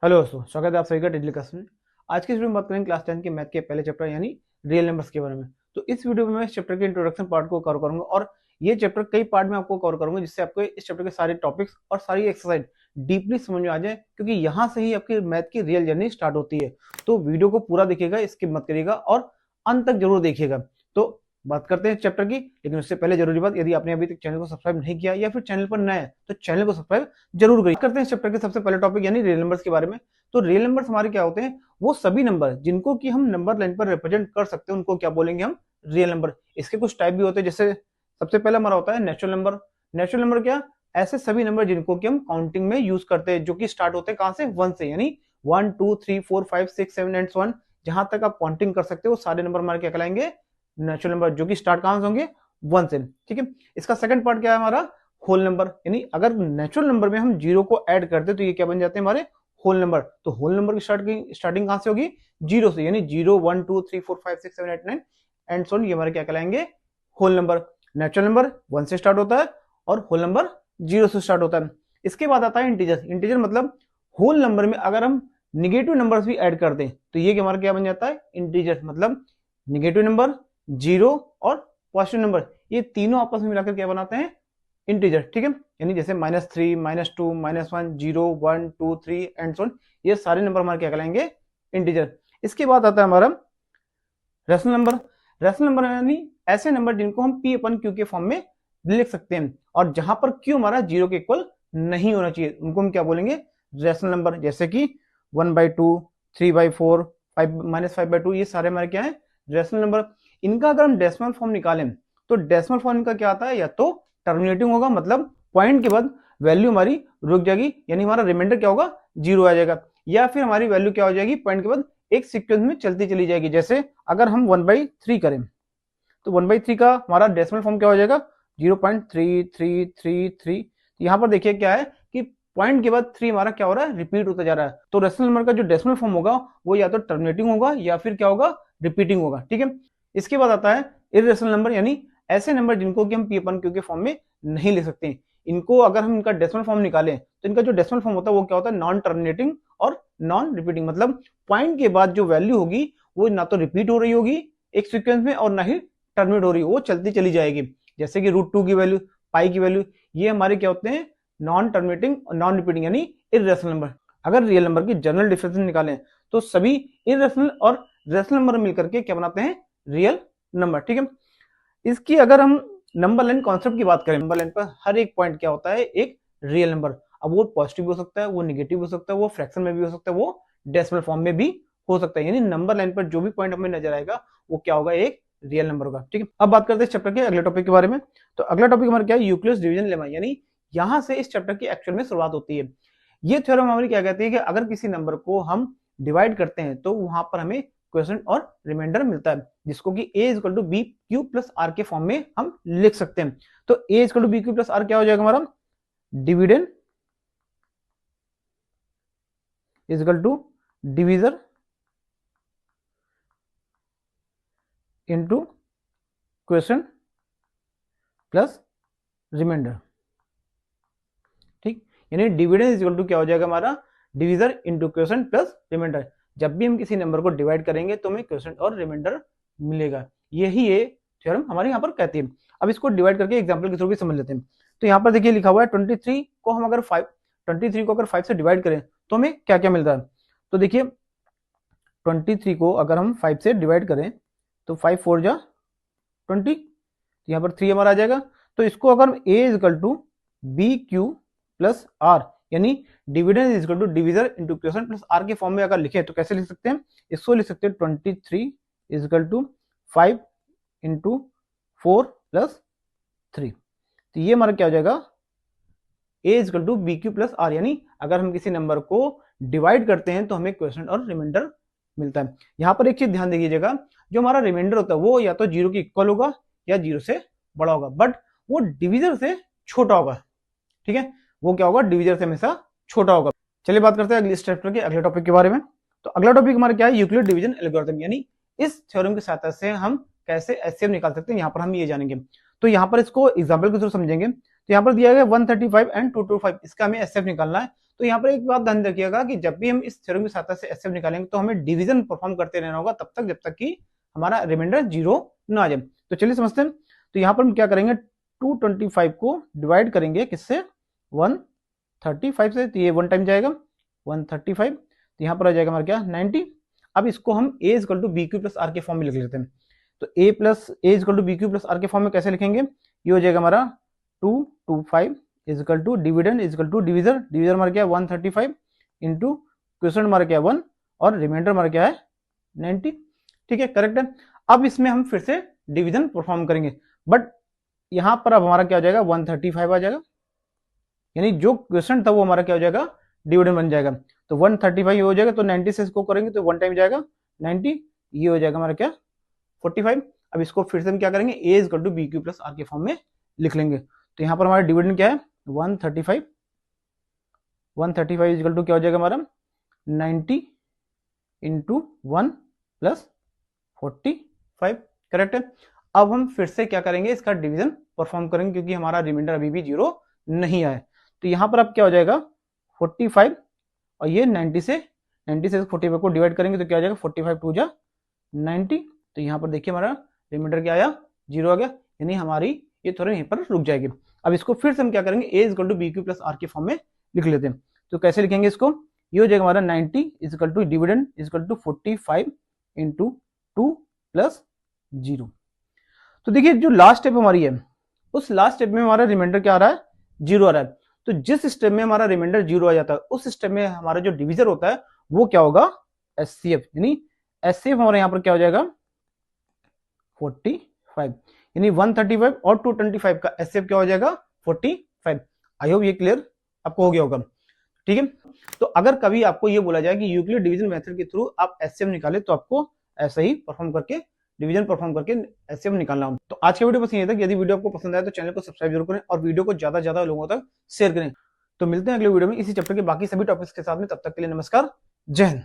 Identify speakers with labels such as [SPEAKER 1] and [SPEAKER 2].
[SPEAKER 1] Hello दोस्तों, स्वागत है आप सभी का डिजिटल क्लास में। आज की इस वीडियो में बात करेंगे क्लास 10 के मैथ के पहले चैप्टर यानी रियल नंबर्स के बारे में। तो इस वीडियो में मैं इस चैप्टर के इंट्रोडक्शन पार्ट को कवर करूंगा और ये चैप्टर कई पार्ट में आपको कवर करूंगा, जिससे आपको इस चैप्टर के सारे टॉपिक्स और सारी एक्सरसाइज डीपली समझ में आ जाए, क्योंकि यहाँ से ही आपकी मैथ की रियल जर्नी स्टार्ट होती है। तो वीडियो को पूरा देखिएगा, स्किप मत करिएगा और अंत तक जरूर देखिएगा। तो बात करते हैं चैप्टर की, लेकिन उससे पहले जरूरी बात, यदि आपने अभी तक चैनल को सब्सक्राइब नहीं किया या फिर चैनल पर नया है तो चैनल को सब्सक्राइब जरूर करिए। करते हैं चैप्टर के सबसे पहले टॉपिक यानी रियल नंबर्स के बारे में। तो रियल नंबर्स हमारे क्या होते हैं? वो सभी नंबर जिनको कि हम नंबर लाइन पर रिप्रेजेंट कर सकते हैं उनको क्या बोलेंगे हम? Real number. इसके कुछ टाइप भी होते हैं, जैसे सबसे पहला हमारा होता है नेचुरल नंबर। नेचुरल नंबर क्या? ऐसे सभी नंबर जिनको कि हम काउंटिंग में यूज करते हैं, जो कि स्टार्ट होते हैं कहां से? 1 से, यानी 1 2 3 4 5 6 7 एंड 1, जहां तक आप काउंटिंग कर सकते हो वो सारे नंबर हमारे क्या कहलाएंगे? नेचुरल नंबर, जो कि स्टार्ट कहां से होंगे? 1 से। ठीक है। इसका सेकंड पार्ट क्या है हमारा? Whole number. यानी अगर नेचुरल नंबर में हम जीरो को ऐड करते हैं तो ये क्या बन जाते हैं? हमारे होल नंबर। तो होल नंबर की स्टार्टिंग कहां से होगी? जीरो से, यानी 0 1 2 3 4 5 6 7 8 9 एंड सो ऑन, ये हमारे क्या कहलाएंगे? Whole number. नेचुरल नंबर 1 से स्टार्ट होता है और होल नंबर 0 से स्टार्ट होता है। इसके बाद आता है इंटीजर। इंटीजर मतलब होल नंबर में अगर हम निगेटिव नंबर्स भी ऐड कर दें तो ये हमारा क्या बन जाता है? इंटीजर। मतलब निगेटिव नंबर, जीरो और पॉजिटिव नंबर, ये तीनों आपस में मिलाकर क्या बनाते हैं? इंटीजर। ठीक है। यानी जैसे -3 -2 -1 0 1 2 3 एंड सो ऑन, ये सारे नंबर हमारे क्या कहलाएंगे? इंटीजर। इसके बाद आता है हमारा रेशनल नंबर। रेशनल नंबर यानी ऐसे नंबर जिनको हम पी अपन क्यू के फॉर्म में लिख सकते हैं, और जहां पर क्यू हमारा जीरो के इक्वल नहीं होना चाहिए उनको हम क्या बोलेंगे? Rational number. जैसे कि 1/2 3/4 5 ये सारे हमारे क्या है? Rational number. इनका अगर हम डेसिमल फॉर्म निकालें तो डेसिमल फॉर्म इनका क्या आता है? या तो टर्मिनेटिंग होगा, मतलब पॉइंट के बाद वैल्यू हमारी रुक जाएगी, यानी हमारा रिमाइंडर क्या होगा? जीरो आ जाएगा। या फिर हमारी वैल्यू क्या हो जाएगी? पॉइंट के बाद एक सीक्वेंस में चलती चली जाएगी। जैसे अगर हम 1/3 करें तो 1/3 का हमारा डेसिमल फॉर्म क्या हो जाएगा? 0.3333। यहाँ पर देखिए क्या है कि पॉइंट के बाद 3 हमारा क्या हो रहा है? रिपीट होता जा रहा है। तो रेशनल नंबर का जो डेसिमल फॉर्म होगा वो या तो टर्मिनेटिंग होगा या फिर क्या होगा? रिपीटिंग होगा। ठीक है। इसके बाद आता है इर्रेशनल नंबर, यानी ऐसे नंबर जिनको कि हम पी अपन क्यू के फॉर्म में नहीं ले सकते। इनको अगर हम इनका डेसिमल फॉर्म निकालें तो इनका जो डेसिमल फॉर्म होता है वो क्या होता है? नॉन टर्मिनेटिंग और नॉन रिपीटिंग। मतलब पॉइंट के बाद जो वैल्यू होगी वो ना तो रिपीट हो रही होगी एक सीक्वेंस में और ना ही टर्मिनेट हो रही, वो चलती चली जाएगी। जैसे कि √2 की वैल्यू, पाई की वैल्यू, ये हमारे क्या होते हैं? नॉन टर्मिनेटिंग और नॉन रिपीटिंग यानी इर्रेशनल नंबर। अगर रियल नंबर की जनरल डिफरेंस निकालें तो सभी इर्रेशनल और रेशनल नंबर मिलकर के क्या बनाते हैं? Real number. ठीक है। इसकी अगर हम नंबर लाइन कॉन्सेप्ट की बात करें, नंबर लाइन पर हर एक पॉइंट क्या होता है? एक रियल नंबर। अब वो पॉजिटिव हो सकता है, वो निगेटिव हो सकता है, वो फ्रैक्शन में भी हो सकता है, वो डेसिमल फॉर्म में भी हो सकता है। यानी नंबर लाइन पर जो भी पॉइंट हमें नजर आएगा वो क्या होगा? एक रियल नंबर होगा। ठीक है। अब बात करते हैं इस चैप्टर के अगले टॉपिक के बारे में। तो अगला टॉपिक हमारा क्या है? Euclid's division lemma. यानी यहां से इस चैप्टर की एक्चुअल में शुरुआत होती है। ये थ्योरम हमारी क्या कहती है कि अगर किसी नंबर को हम डिवाइड करते हैं तो वहां पर हमें क्वेश्चन और रिमाइंडर मिलता है, जिसको कि a equal to B Q plus R के फॉर्म में हम लिख सकते हैं। तो a equal to B Q plus R क्या हो जाएगा हमारा? Dividend equal to divisor into quotient plus remainder. ठीक। यानी डिविडेंड इक्वल टू क्या हो जाएगा हमारा? Divisor into quotient plus remainder. जब भी हम किसी नंबर को डिवाइड करेंगे तो हमें क्वेश्चन और रिमाइंडर मिलेगा। यही ये थ्योरम हमारे यहाँ पर कहती है। अब इसको डिवाइड करके एग्जांपल के थ्रू भी समझ लेते हैं। तो यहाँ पर देखिए लिखा हुआ है 23 को हम अगर 5 से डिवाइड करें तो हमें क्या क्या मिलता है? तो देखिए 23 को अगर हम 5 से डिवाइड करें तो 5 4 जा 20, यहाँ पर 3 हमारा आ जाएगा। तो इसको अगर हम a equal to B Q plus R, यानी dividend is equal to divisor into quotient plus R के फॉर्म में अगर लिखे तो कैसे लिख सकते हैं? इसको लिख सकते हैं 23 is equal to 5 into 4 plus 3। तो ये हमारा क्या हो जाएगा? a is equal to B Q plus R. यानी अगर हम किसी नंबर को डिवाइड करते हैं तो हमें क्वेश्चन और रिमाइंडर मिलता है। यहाँ पर एक चीज ध्यान दीजिएगा, जो हमारा रिमाइंडर होता है वो या तो जीरो के इक्वल होगा या जीरो से बड़ा होगा, बट वो डिविजर से छोटा होगा। ठीक है। वो क्या होगा? डिविजर से हमेशा छोटा होगा। चलिए बात करते हैं अगले चैप्टर के अगले टॉपिक के बारे में। तो अगला टॉपिक हमारा क्या है? Euclid division algorithm. यानी इस थ्योरम की सहायता से हम कैसे एचसीएफ निकाल सकते हैं, यहाँ पर हम ये जानेंगे। तो यहाँ पर इसको एग्जाम्पल के थ्रू समझेंगे। तो यहाँ पर दिया गया 135 एंड 225, इसका हमें एचसीएफ निकालना है। तो यहाँ पर एक बात ध्यान रखिएगा कि जब भी हम इस थ्योरम की सहायता से एचसीएफ निकालेंगे तो हमें डिवीजन परफॉर्म करते रहना होगा तब तक जब तक कि हमारा रिमाइंडर 0 ना आ जाए। तो चलिए समझते हैं। तो यहाँ पर हम क्या करेंगे, 225 को डिवाइड करेंगे किससे, 135 से, तो ये 1 टाइम जाएगा 135, तो यहाँ पर आ जाएगा हमारा क्या 90। अब इसको हम a equal to B Q plus R के फॉर्म में लिख लेते हैं। तो a equal to B Q plus R के फॉर्म में कैसे लिखेंगे, ये हो जाएगा हमारा 225 equal to dividend equal to divisor हमारा क्या 135 इंटू क्वेश्चन हमारा क्या 1 और रिमाइंडर हमारा क्या है 90। ठीक है, करेक्ट है। अब इसमें हम फिर से डिवीजन परफॉर्म करेंगे, बट यहां पर अब हमारा क्या हो जाएगा 135 आ जाएगा, यानी जो क्वेश्चन था वो हमारा क्या हो जाएगा डिविडेंड बन जाएगा। तो 135 हो जाएगा, तो 90 से इसको करेंगे तो 1 टाइम जाएगा 90, ये हो जाएगा हमारा क्या 45। अब इसको फिर से हम क्या करेंगे, a equal to B Q plus R के फॉर्म में लिख लेंगे। तो यहाँ पर हमारा डिविडेंड क्या है 135 इक्वल टू क्या हो जाएगा हमारा 90 इंटू 1 प्लस 45, करेक्ट है। अब हम फिर से क्या करेंगे, इसका डिवीजन परफॉर्म करेंगे क्योंकि हमारा रिमाइंडर अभी भी 0 नहीं आया। तो यहाँ पर अब क्या हो जाएगा 45 और ये 90 से 45 को डिवाइड करेंगे तो क्या हो जाएगा 45 टू जा 90। तो यहाँ पर देखिए हमारा रिमाइंडर क्या आया 0 आ गया, यानी हमारी ये थोड़ा यहीं पर रुक जाएगी। अब इसको फिर से हम क्या करेंगे, a equal to B Q plus R के फॉर्म में लिख लेते हैं। तो कैसे लिखेंगे इसको, ये हो जाएगा हमारा 90 equal to dividend equal to 45 into 2 plus 0। तो देखिए जो लास्ट स्टेप हमारी है, उस लास्ट स्टेप में हमारा रिमाइंडर क्या आ रहा है 0 आ रहा है। तो जिस स्टेप में हमारा रिमाइंडर 0 आ जाता है उस स्टेप में हमारा जो डिविजर होता है वो क्या होगा एचसीएफ, यानी एचसीएफ हमारे यहाँ पर क्या हो जाएगा 45, यानी 135 और 225 का एचसीएफ क्या हो जाएगा 45। आई होप ये क्लियर आपको हो गया होगा। ठीक है, तो अगर कभी आपको ये बोला जाए कि यूक्लिड डिवीजन मेथड के थ्रू आप एचसीएफ निकाले तो आपको ऐसे ही परफॉर्म करके डिवीजन परफॉर्म करके एचसीएफ निकालना हो। तो आज के वीडियो बस ये तक। यदि वीडियो आपको पसंद आया तो चैनल को सब्सक्राइब जरूर करें और वीडियो को ज्यादा से ज्यादा लोगों तक शेयर करें। तो मिलते हैं अगले वीडियो में इसी चैप्टर के बाकी सभी टॉपिक्स के साथ में, तब तक के लिए नमस्कार, जय हिंद।